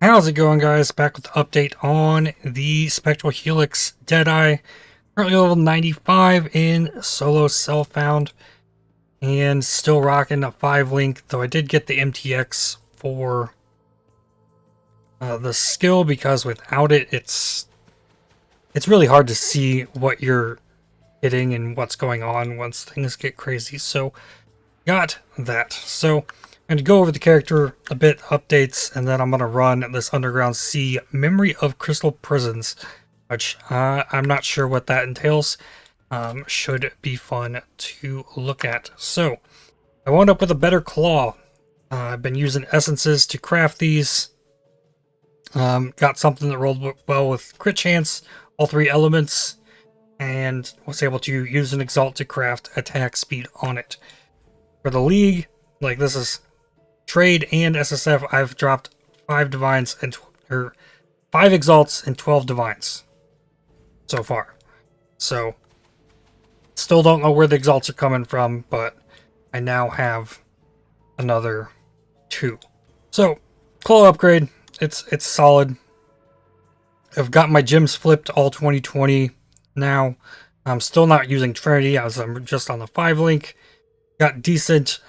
How's it going, guys? Back with the update on the Spectral Helix Deadeye. Currently level 95 in solo self-found. And still rocking a 5-link, though I did get the MTX for the skill, because without it, it's really hard to see what you're hitting and what's going on once things get crazy. So, got that. So, I'm going to go over the character a bit, updates, and then I'm going to run this Underground Sea Memory of Crystal Prisons, which I'm not sure what that entails. Should be fun to look at. So, I wound up with a better claw. I've been using essences to craft these. Got something that rolled well with crit chance, all 3 elements, and was able to use an exalt to craft attack speed on it. For the league, like this is trade and SSF, I've dropped 5 divines and 5 exalts and 12 divines so far. So still don't know where the exalts are coming from, but I now have another 2. So claw upgrade, it's solid. I've got my gems flipped all 2020 now. I'm still not using Trinity as I'm just on the 5-link. Got decent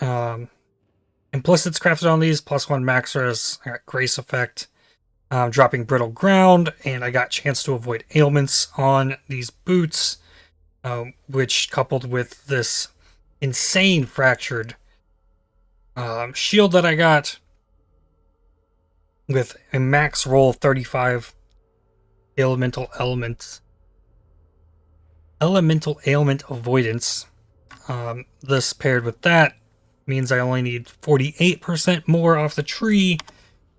implicits crafted on these, +1 max res. I got grace effect, dropping brittle ground, and I got chance to avoid ailments on these boots, which coupled with this insane fractured shield that I got with a max roll of 35 elemental ailment avoidance. This paired with that means I only need 48% more off the tree.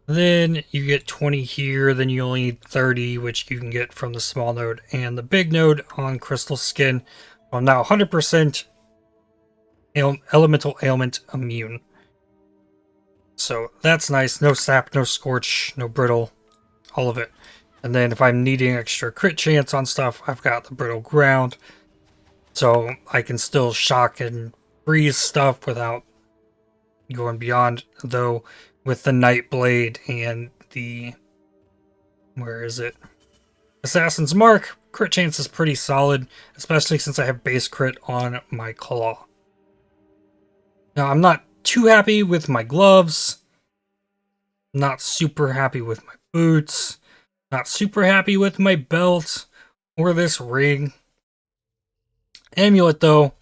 Then you get 20 here, then you only need 30, which you can get from the small node and the big node on crystal skin. I'm now 100% elemental ailment immune. So that's nice. No sap, no scorch, no brittle, all of it. And then if I'm needing extra crit chance on stuff, I've got the brittle ground. So I can still shock and freeze stuff without going beyond, though with the Night Blade and the, where is it? Assassin's Mark, crit chance is pretty solid, especially since I have base crit on my claw. Now I'm not too happy with my gloves, not super happy with my boots, not super happy with my belt or this ring. Amulet though,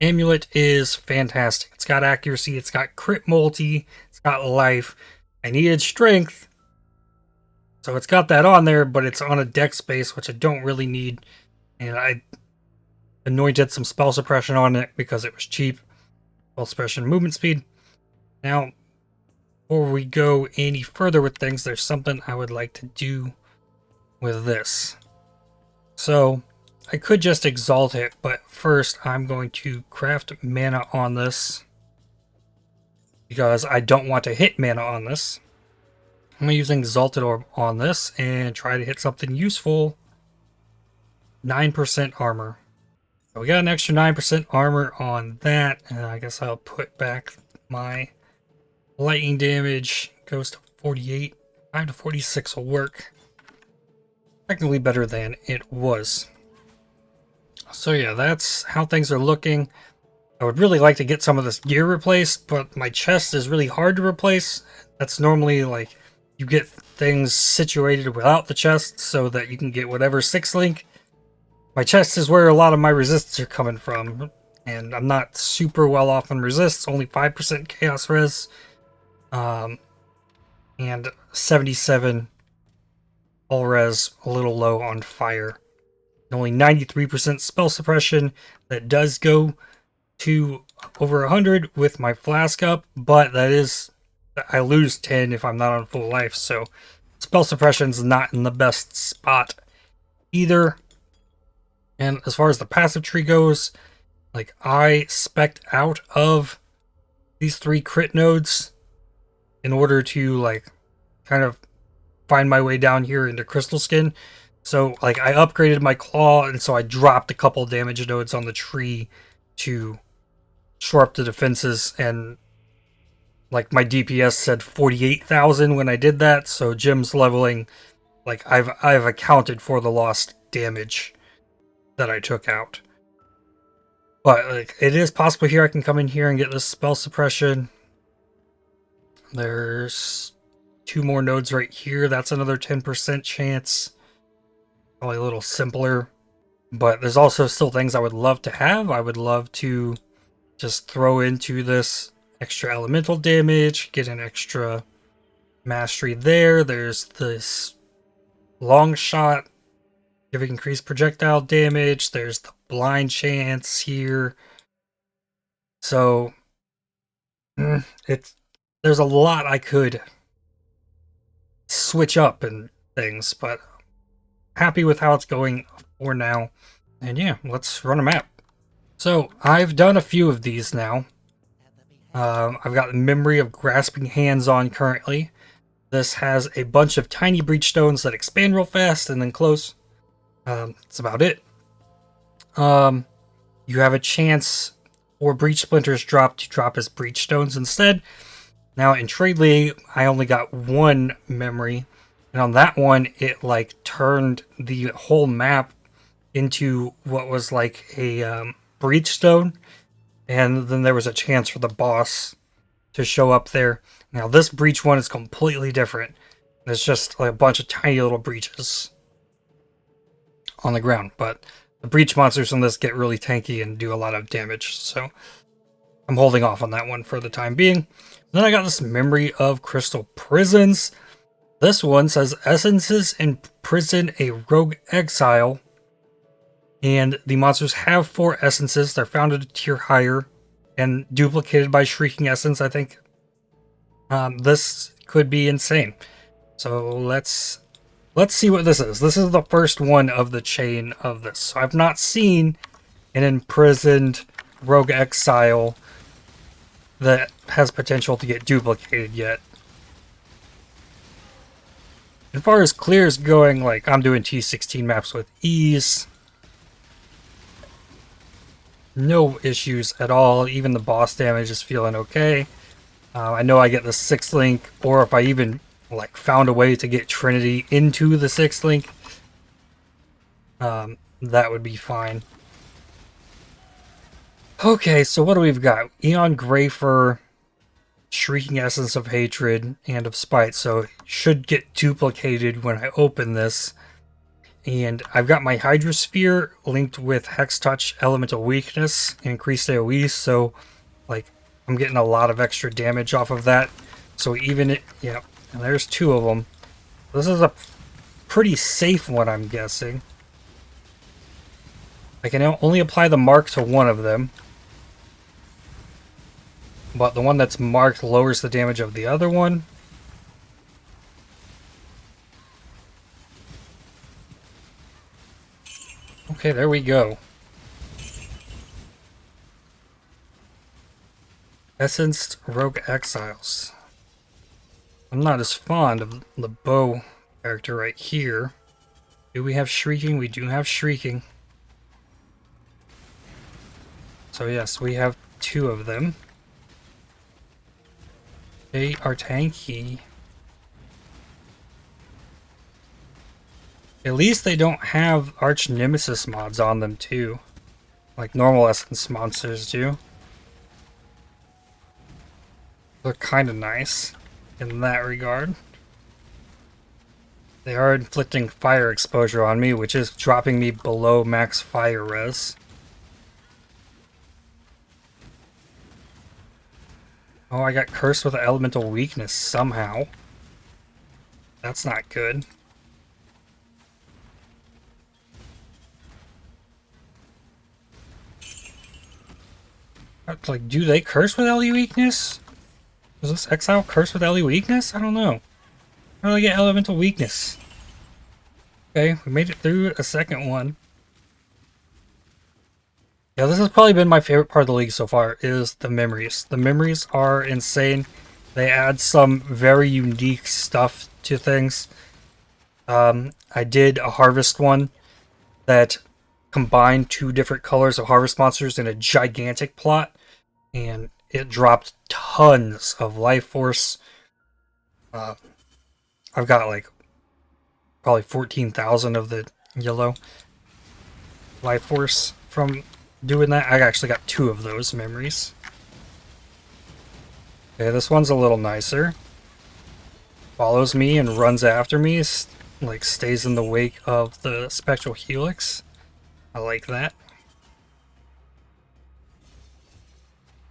Amulet is fantastic. It's got accuracy, it's got crit multi, it's got life. I needed strength, so it's got that on there, but it's on a dex base, which I don't really need. And I anointed some spell suppression on it because it was cheap. Spell suppression, movement speed. Now, before we go any further with things, there's something I would like to do with this. So I could just exalt it, but first I'm going to craft mana on this because I don't want to hit mana on this. I'm using Exalted Orb on this and try to hit something useful. 9% armor. So we got an extra 9% armor on that, and I guess I'll put back my lightning damage. Goes to 48. 5 to 46 will work. Technically better than it was. So yeah, that's how things are looking. I would really like to get some of this gear replaced, but my chest is really hard to replace. That's normally like you get things situated without the chest so that you can get whatever 6-link. My chest is where a lot of my resists are coming from, and I'm not super well off on resists, only 5% chaos res, and 77 all res, a little low on fire. Only 93% spell suppression. That does go to over 100 with my flask up, but that is, I lose 10 if I'm not on full life, so spell suppression's not in the best spot either. And as far as the passive tree goes, like I spec'd out of these 3 crit nodes in order to like kind of find my way down here into crystal skin. So, like, I upgraded my claw, and so I dropped a couple damage nodes on the tree to shore up the defenses, and Like my DPS said 48,000 when I did that, so Jim's leveling, like I've accounted for the lost damage that I took out. But like it is possible here I can come in here and get this spell suppression. There's 2 more nodes right here. That's another 10% chance. Probably a little simpler. But there's also still things I would love to have. I would love to just throw into this extra elemental damage, get an extra mastery there. There's this long shot, giving increased projectile damage. There's the blind chance here. So there's a lot I could switch up and things, but happy with how it's going for now. And yeah, let's run a map. So I've done a few of these now. I've got the Memory of Grasping Hands on currently. This has a bunch of tiny breach stones that expand real fast and then close. That's about it. You have a chance for breach splinters to drop as breach stones instead. Now in Trade League, I only got 1 memory, and on that one, it like turned the whole map into what was like a breach stone, and then there was a chance for the boss to show up there. Now this breach one is completely different. There's just like a bunch of tiny little breaches on the ground, but the breach monsters in this get really tanky and do a lot of damage, so I'm holding off on that one for the time being. Then I got this Memory of Crystal Prisons. This one says essences imprison a rogue exile, and the monsters have 4 essences. They're found at a tier higher and duplicated by Shrieking Essence, I think. This could be insane. So let's see what this is. This is the first one of the chain of this. So I've not seen an imprisoned rogue exile that has potential to get duplicated yet. As far as clears going, like I'm doing T16 maps with ease. No issues at all. Even the boss damage is feeling okay. I know I get the 6th link, or if I even like found a way to get Trinity into the 6th link, that would be fine. Okay, so what do we've got? Eon Greyfur, Shrieking Essence of Hatred, and of Spite, so it should get duplicated when I open this. And I've got my Hydrosphere linked with Hex Touch Elemental Weakness, increased AoE, so like I'm getting a lot of extra damage off of that. So even it, yeah, and there's 2 of them. This is a pretty safe one, I'm guessing. I can only apply the mark to 1 of them, but the one that's marked lowers the damage of the other one. Okay, there we go. Essenced Rogue Exiles. I'm not as fond of the bow character right here. Do we have Shrieking? We do have Shrieking. So yes, we have 2 of them. They are tanky. At least they don't have Arch Nemesis mods on them too, like normal Essence monsters do. They're kind of nice in that regard. They are inflicting fire exposure on me, which is dropping me below max fire res. Oh, I got cursed with an elemental weakness somehow. That's not good. Like, do they curse with LE weakness? Does this exile curse with LE weakness? I don't know. How do I get elemental weakness? Okay, we made it through a second one. Yeah, this has probably been my favorite part of the league so far, is the memories. The memories are insane. They add some very unique stuff to things. I did a harvest one that combined 2 different colors of harvest monsters in a gigantic plot, and it dropped tons of life force. I've got like probably 14,000 of the yellow life force from doing that. I actually got 2 of those memories. Okay, this one's a little nicer. Follows me and runs after me, like stays in the wake of the Spectral Helix. I like that.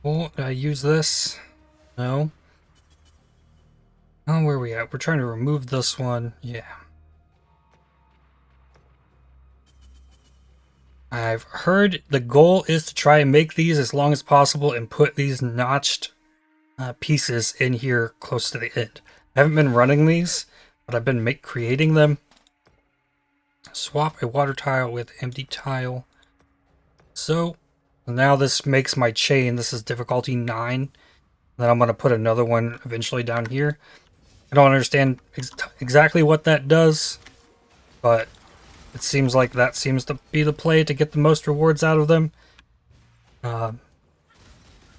Oh, did I use this? No. Oh, where are we at? We're trying to remove this one. Yeah. I've heard the goal is to try and make these as long as possible and put these notched pieces in here close to the end. I haven't been running these, but I've been creating them. Swap a water tile with empty tile. So now this makes my chain. This is difficulty 9. Then I'm going to put another one eventually down here. I don't understand exactly what that does, but it seems like that seems to be the play to get the most rewards out of them. But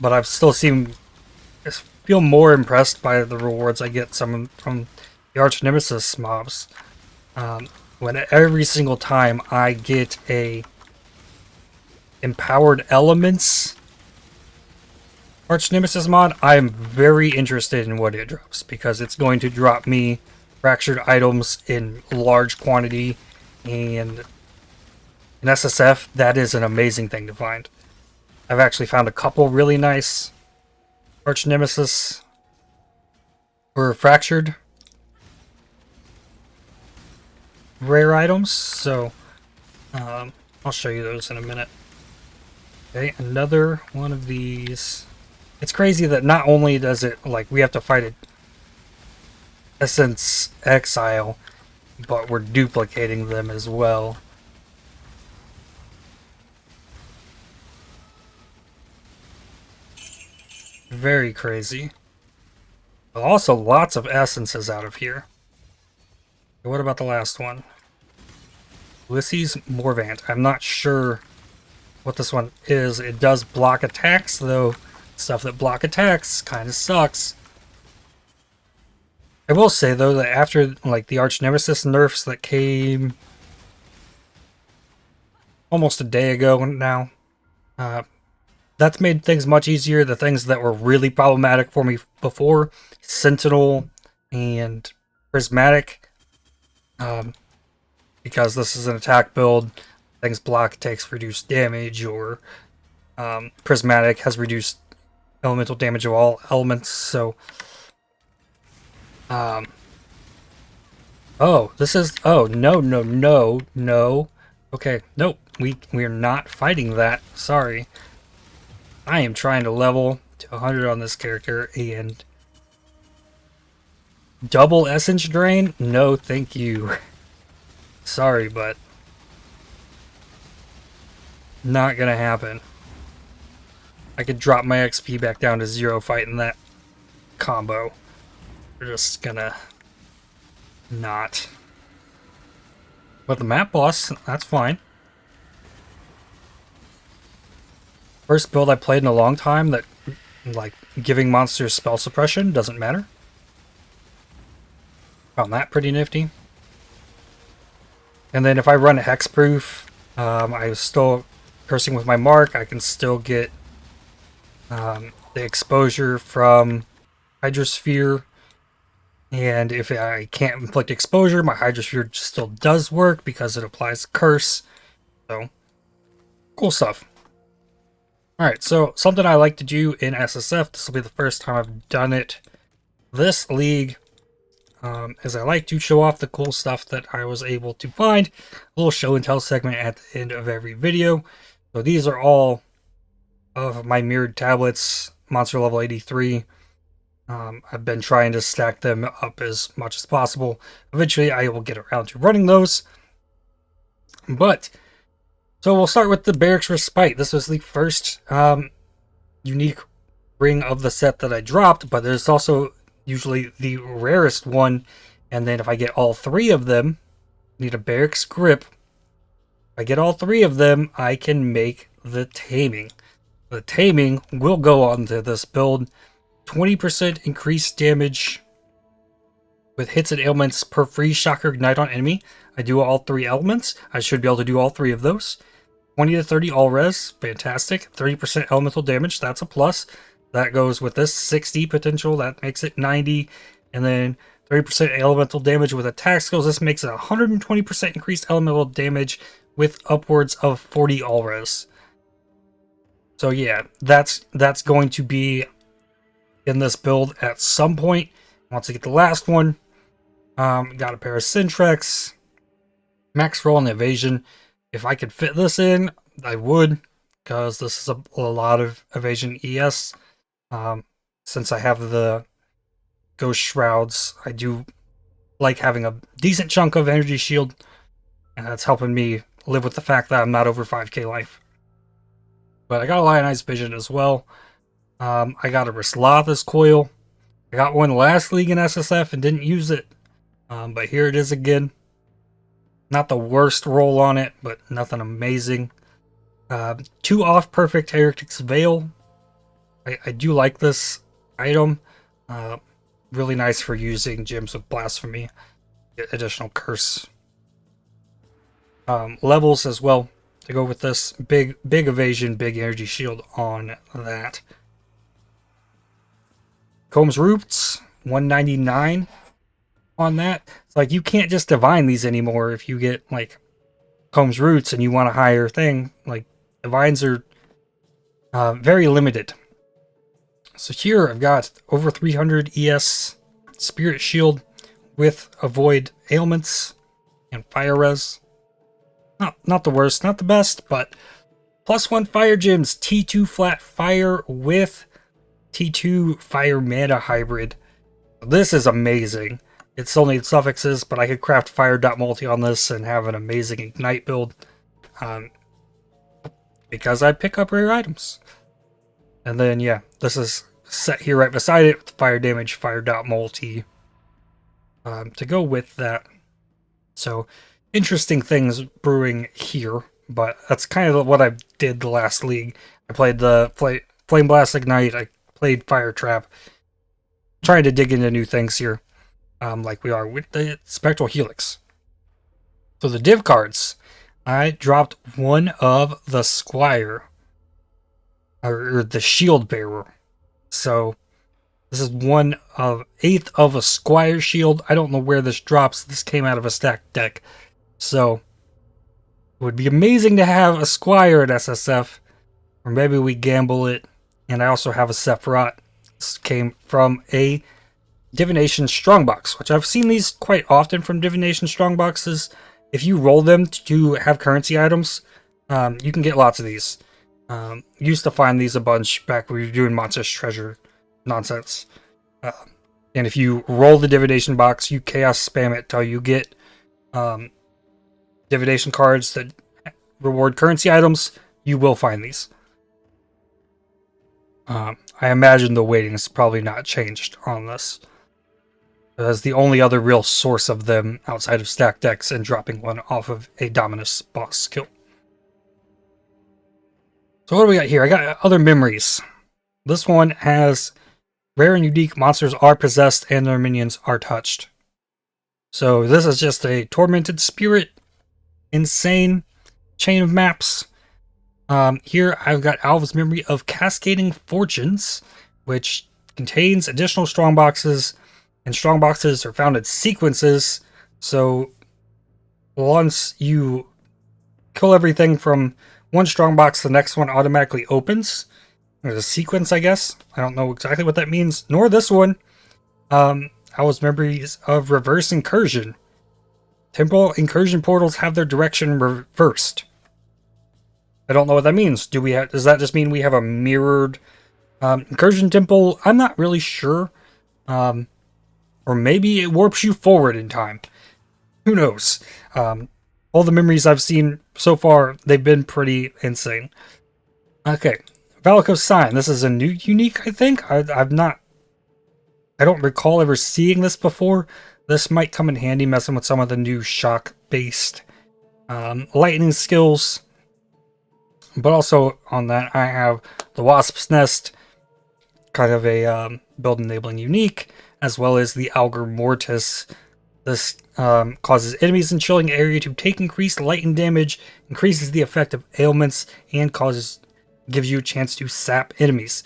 I've still feel more impressed by the rewards I get from the Arch Nemesis mobs. When every single time I get a Empowered Elements Arch Nemesis mod, I'm very interested in what it drops, because it's going to drop me fractured items in large quantity, and in SSF, that is an amazing thing to find. I've actually found a couple really nice Arch Nemesis for fractured rare items, so I'll show you those in a minute. Okay, another one of these. It's crazy that not only does it, like, we have to fight an Essence Exile, but we're duplicating them as well. Very crazy. But also lots of essences out of here. What about the last one? Ulysses Morvant. I'm not sure what this one is. It does block attacks, though. Stuff that block attacks kind of sucks. I will say, though, that after like the Arch Nemesis nerfs that came almost a day ago now, that's made things much easier. The things that were really problematic for me before, Sentinel and Prismatic, because this is an attack build, things block takes reduced damage, or Prismatic has reduced elemental damage of all elements, so oh, this is, oh, no. Okay, nope, we're not fighting that. Sorry. I am trying to level to 100 on this character, and double essence drain? No, thank you. Sorry, but not gonna happen. I could drop my XP back down to 0 fighting that combo. We're just gonna not. But the map boss, that's fine. First build I played in a long time that, like, giving monsters spell suppression doesn't matter. Found that pretty nifty. And then if I run a hexproof, I was still cursing with my mark. I can still get the exposure from Hydrosphere. And if I can't inflict exposure, my Hydrosphere still does work because it applies curse. So, cool stuff. Alright, so something I like to do in SSF, this will be the first time I've done it this league, is I like to show off the cool stuff that I was able to find. A little show and tell segment at the end of every video. So these are all of my mirrored tablets, monster level 83. I've been trying to stack them up as much as possible. Eventually I will get around to running those. But so we'll start with the Barracks Respite. This was the first unique ring of the set that I dropped, but there's also usually the rarest one. And then if I get all 3 of them, need a Barracks Grip. If I get all 3 of them, I can make the Taming. The taming will go onto this build. 20% increased damage with hits and ailments per free shocker ignite on enemy. I do all 3 elements. I should be able to do all 3 of those. 20 to 30 all res, fantastic. 30% elemental damage, that's a plus. That goes with this 60 potential, that makes it 90. And then 30% elemental damage with attack skills. This makes it 120% increased elemental damage with upwards of 40 all res. So yeah, that's going to be in this build at some point. Once I get the last one, got a pair of Syntrex, max roll and evasion. If I could fit this in, I would, because this is a lot of evasion ES. Since I have the Ghost Shrouds, I do like having a decent chunk of energy shield, and that's helping me live with the fact that I'm not over 5k life. But I got a Lionized Vision as well. I got a Rislatha's Coil. I got one last league in SSF and didn't use it. But here it is again. Not the worst roll on it, but nothing amazing. 2 off perfect Heretic's Veil. I do like this item. Really nice for using Gems of Blasphemy. Get additional curse. Levels as well to go with this. Big evasion, big energy shield on that. Comb's Roots, 199 on that. It's like you can't just divine these anymore if you get like Comb's Roots and you want a higher thing. Like divines are very limited. So here I've got over 300 ES Spirit Shield with Avoid Ailments and Fire Res. Not the worst, not the best, but +1 Fire Gems, T2 flat fire with T2 fire mana hybrid. This is amazing. It still needs suffixes, but I could craft fire.multi on this and have an amazing ignite build. Because I pick up rare items. And then yeah, this is set here right beside it with fire damage, fire.multi to go with that. So interesting things brewing here, but that's kind of what I did the last league. I played the Flame Blast Ignite, I played Fire Trap, trying to dig into new things here, like we are with the Spectral Helix. So the div cards, I dropped one of the Squire, or the Shield Bearer. So this is 1/8 of a Squire Shield. I don't know where this drops. This came out of a stacked deck. So it would be amazing to have a Squire at SSF, or maybe we gamble it. And I also have a Sephiroth. This came from a Divination Strongbox, which I've seen these quite often from Divination Strongboxes. If you roll them to have currency items, you can get lots of these. Used to find these a bunch back when we were doing Monstrous Treasure nonsense. And if you roll the Divination box, you chaos spam it till you get Divination cards that reward currency items, you will find these. I imagine the weighting is probably not changed on this, as the only other real source of them outside of stacked decks and dropping one off of a Dominus boss skill. So what do we got here? I got other memories. This one has rare and unique monsters are possessed and their minions are touched. So this is just a Tormented Spirit, insane chain of maps. Here I've got Alva's Memory of Cascading Fortunes, which contains additional strongboxes, and strongboxes are found in sequences. So once you kill everything from one strongbox, the next one automatically opens. There's a sequence, I guess. I don't know exactly what that means, nor this one. Alva's Memories of Reverse Incursion. Temporal incursion portals have their direction reversed. I don't know what that means. Does that just mean we have a mirrored incursion temple? I'm not really sure. Or maybe it warps you forward in time. Who knows? All the memories I've seen so far, they've been pretty insane. Okay, Valakos Sign. This is a new unique, I think. I don't recall ever seeing this before. This might come in handy messing with some of the new shock-based lightning skills. But also on that, I have the Wasp's Nest, kind of a build enabling unique, as well as the Alger Mortis. This causes enemies in chilling area to take increased lightning damage, increases the effect of ailments, and gives you a chance to sap enemies.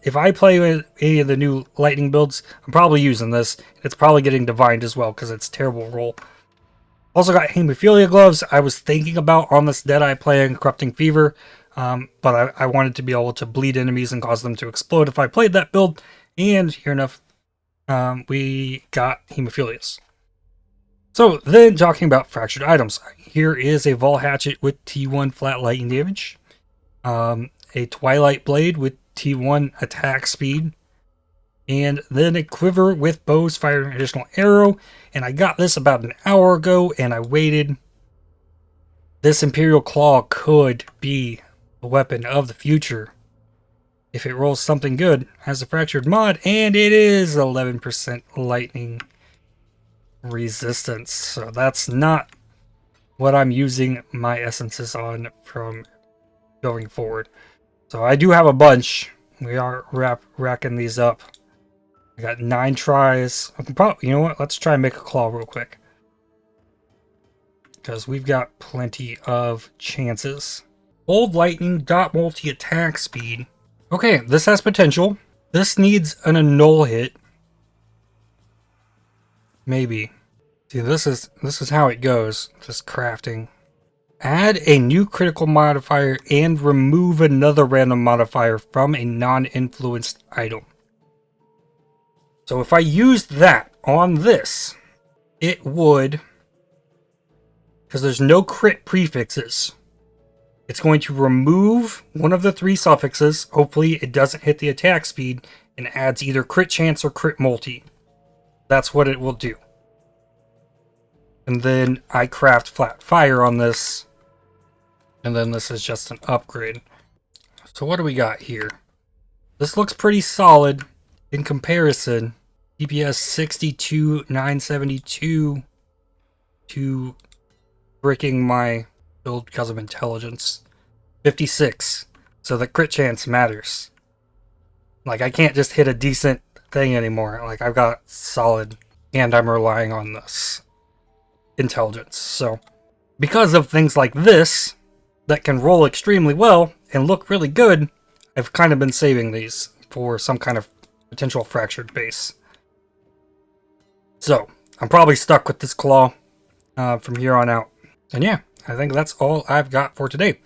If I play with any of the new lightning builds, I'm probably using this. It's probably getting divined as well because it's terrible roll. Also got hemophilia gloves. I was thinking about on this Deadeye playing Corrupting Fever, but I wanted to be able to bleed enemies and cause them to explode if I played that build. And here enough, we got hemophilias. So then talking about fractured items, here is a Vol Hatchet with T1 flat lightning damage, a Twilight Blade with T1 attack speed, and then a quiver with bows firing an additional arrow. And I got this about an hour ago, and I waited. This Imperial Claw could be the weapon of the future if it rolls something good. Has a fractured mod, and it is 11% lightning resistance. So that's not what I'm using my essences on from going forward. So I do have a bunch. We are racking these up. I got 9 tries. I can probably, you know what? Let's try and make a claw real quick, because we've got plenty of chances. Old lightning, dot multi attack speed. Okay, this has potential. This needs an annul hit. Maybe. See, this is how it goes. Just crafting. Add a new critical modifier and remove another random modifier from a non-influenced item. So if I used that on this, it would, because there's no crit prefixes, it's going to remove one of the 3 suffixes. Hopefully it doesn't hit the attack speed and adds either crit chance or crit multi. That's what it will do. And then I craft flat fire on this, and then this is just an upgrade. So what do we got here? This looks pretty solid in comparison. DPS 62, 972 to breaking my build because of intelligence. 56. So the crit chance matters. Like, I can't just hit a decent thing anymore. Like, I've got solid, and I'm relying on this intelligence. So because of things like this that can roll extremely well and look really good, I've kind of been saving these for some kind of potential fractured base. So I'm probably stuck with this claw from here on out. And yeah, I think that's all I've got for today.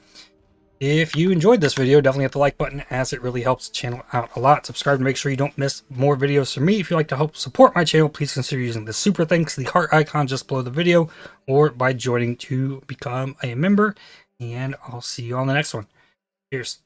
If you enjoyed this video, definitely hit the like button, as it really helps the channel out a lot. Subscribe to make sure you don't miss more videos from me. If you'd like to help support my channel, please consider using the super thanks, the heart icon just below the video, or by joining to become a member. And I'll see you on the next one. Cheers.